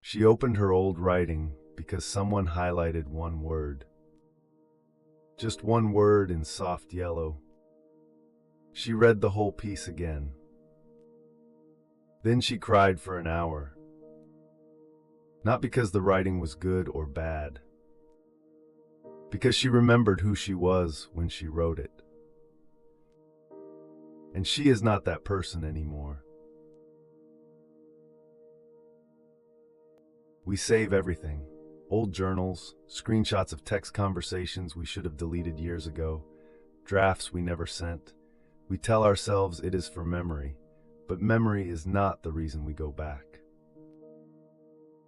She opened her old writing because someone highlighted one word. Just one word in soft yellow. She read the whole piece again. Then she cried for an hour. Not because the writing was good or bad, because she remembered who she was when she wrote it. And she is not that person anymore. We save everything. Old journals, screenshots of text conversations we should have deleted years ago, drafts we never sent. We tell ourselves it is for memory, but memory is not the reason we go back.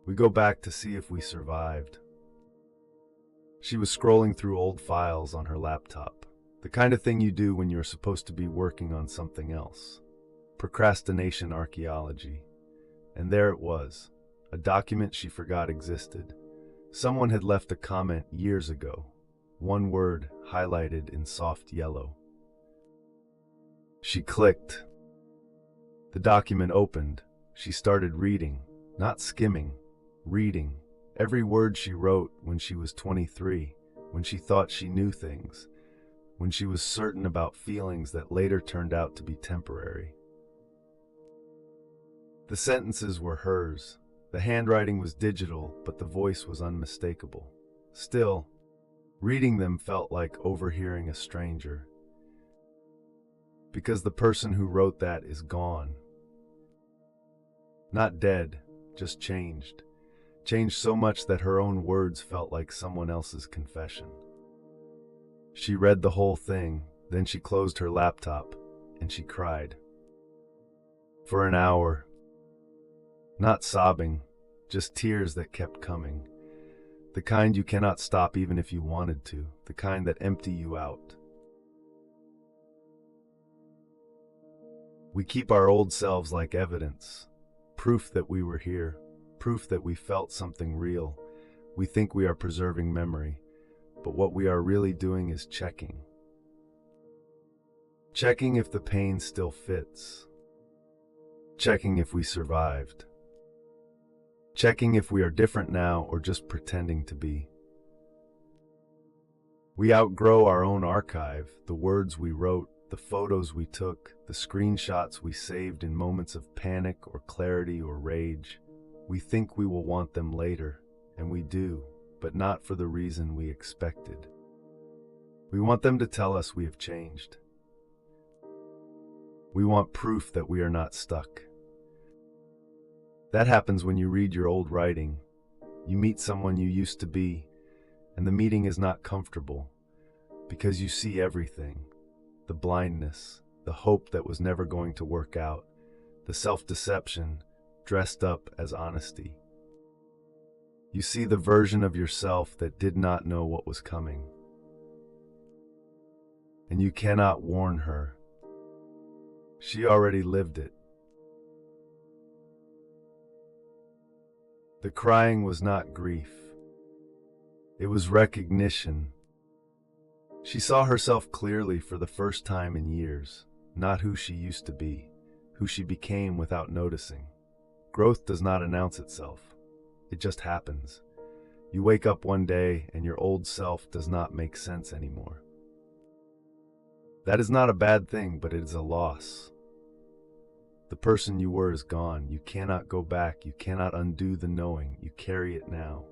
We go back to see if we survived. She was scrolling through old files on her laptop, the kind of thing you do when you're supposed to be working on something else. Procrastination archaeology. And there it was, a document she forgot existed. Someone had left a comment years ago, one word highlighted in soft yellow. She clicked. The document opened. She started reading, not skimming, reading. Every word she wrote when she was 23, when she thought she knew things, when she was certain about feelings that later turned out to be temporary. The sentences were hers. The handwriting was digital, but the voice was unmistakable. Still, reading them felt like overhearing a stranger. Because the person who wrote that is gone. Not dead, just changed. Changed so much that her own words felt like someone else's confession. She read the whole thing, then she closed her laptop, and she cried. For an hour. Not sobbing, just tears that kept coming. The kind you cannot stop even if you wanted to, the kind that empty you out. We keep our old selves like evidence, proof that we were here, proof that we felt something real. We think we are preserving memory, but what we are really doing is checking. Checking if the pain still fits. Checking if we survived. Checking if we are different now or just pretending to be. We outgrow our own archive, the words we wrote, the photos we took, the screenshots we saved in moments of panic or clarity or rage. We think we will want them later, and we do, but not for the reason we expected. We want them to tell us we have changed. We want proof that we are not stuck. That happens when you read your old writing. You meet someone you used to be, and the meeting is not comfortable, because you see everything. The blindness, the hope that was never going to work out, the self-deception dressed up as honesty. You see the version of yourself that did not know what was coming. And you cannot warn her. She already lived it. The crying was not grief. It was recognition. She saw herself clearly for the first time in years, not who she used to be, who she became without noticing. Growth does not announce itself. It just happens. You wake up one day and your old self does not make sense anymore. That is not a bad thing, but it is a loss. The person you were is gone. You cannot go back. You cannot undo the knowing. You carry it now.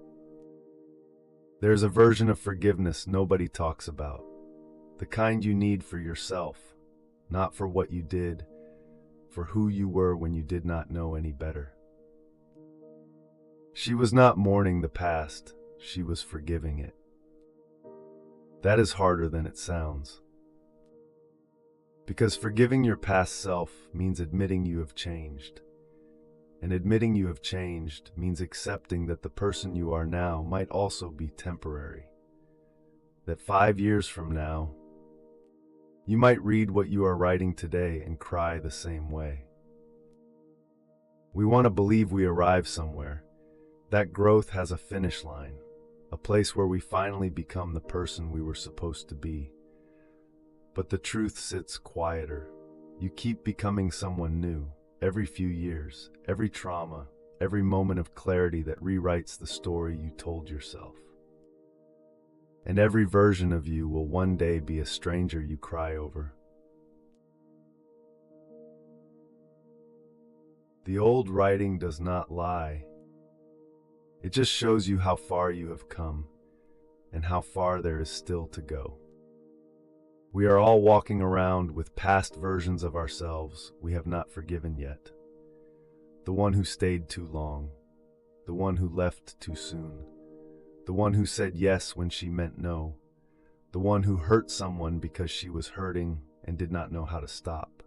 There is a version of forgiveness nobody talks about. The kind you need for yourself, not for what you did, for who you were when you did not know any better. She was not mourning the past. She was forgiving it. That is harder than it sounds. Because forgiving your past self means admitting you have changed. And admitting you have changed means accepting that the person you are now might also be temporary. That 5 years from now, you might read what you are writing today and cry the same way. We want to believe we arrive somewhere. That growth has a finish line, a place where we finally become the person we were supposed to be. But the truth sits quieter. You keep becoming someone new. Every few years, every trauma, every moment of clarity that rewrites the story you told yourself. And every version of you will one day be a stranger you cry over. The old writing does not lie. It just shows you how far you have come and how far there is still to go. We are all walking around with past versions of ourselves we have not forgiven yet. The one who stayed too long, the one who left too soon, the one who said yes when she meant no, the one who hurt someone because she was hurting and did not know how to stop.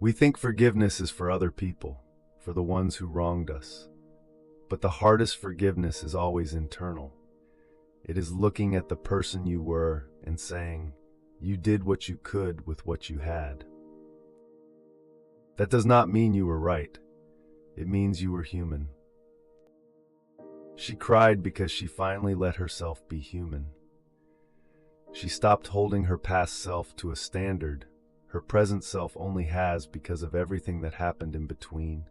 We think forgiveness is for other people, for the ones who wronged us. But the hardest forgiveness is always internal. It is looking at the person you were and saying, you did what you could with what you had. That does not mean you were right. It means you were human. She cried because she finally let herself be human. She stopped holding her past self to a standard her present self only has because of everything that happened in between.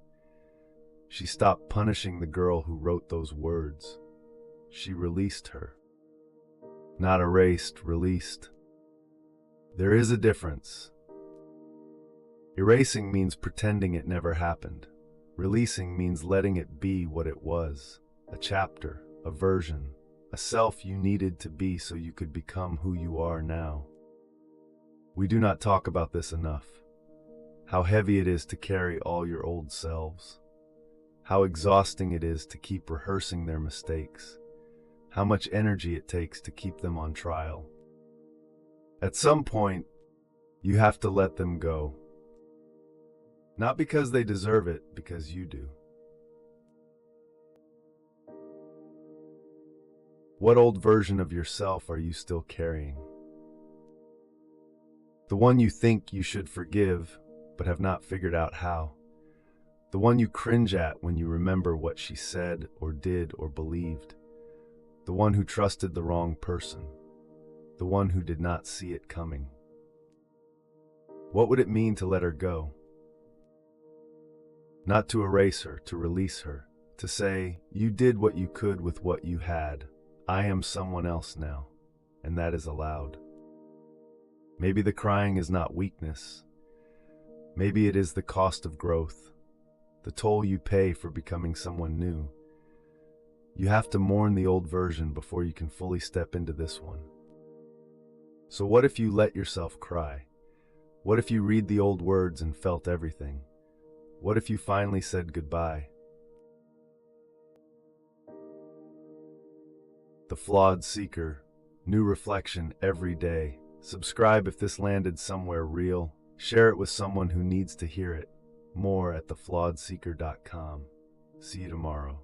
She stopped punishing the girl who wrote those words. She released her. Not erased, released. There is a difference. Erasing means pretending it never happened. Releasing means letting it be what it was, a chapter, a version, a self you needed to be so you could become who you are now. We do not talk about this enough. How heavy it is to carry all your old selves. How exhausting it is to keep rehearsing their mistakes. How much energy it takes to keep them on trial. At some point, you have to let them go. Not because they deserve it, because you do. What old version of yourself are you still carrying? The one you think you should forgive, but have not figured out how. The one you cringe at when you remember what she said or did or believed. The one who trusted the wrong person. The one who did not see it coming. What would it mean to let her go? Not to erase her, to release her. To say, you did what you could with what you had. I am someone else now, and that is allowed. Maybe the crying is not weakness. Maybe it is the cost of growth, the toll you pay for becoming someone new. You have to mourn the old version before you can fully step into this one. So what if you let yourself cry? What if you read the old words and felt everything? What if you finally said goodbye? The Flawed Seeker, new reflection every day. Subscribe if this landed somewhere real. Share it with someone who needs to hear it. More at theflawedseeker.com. See you tomorrow.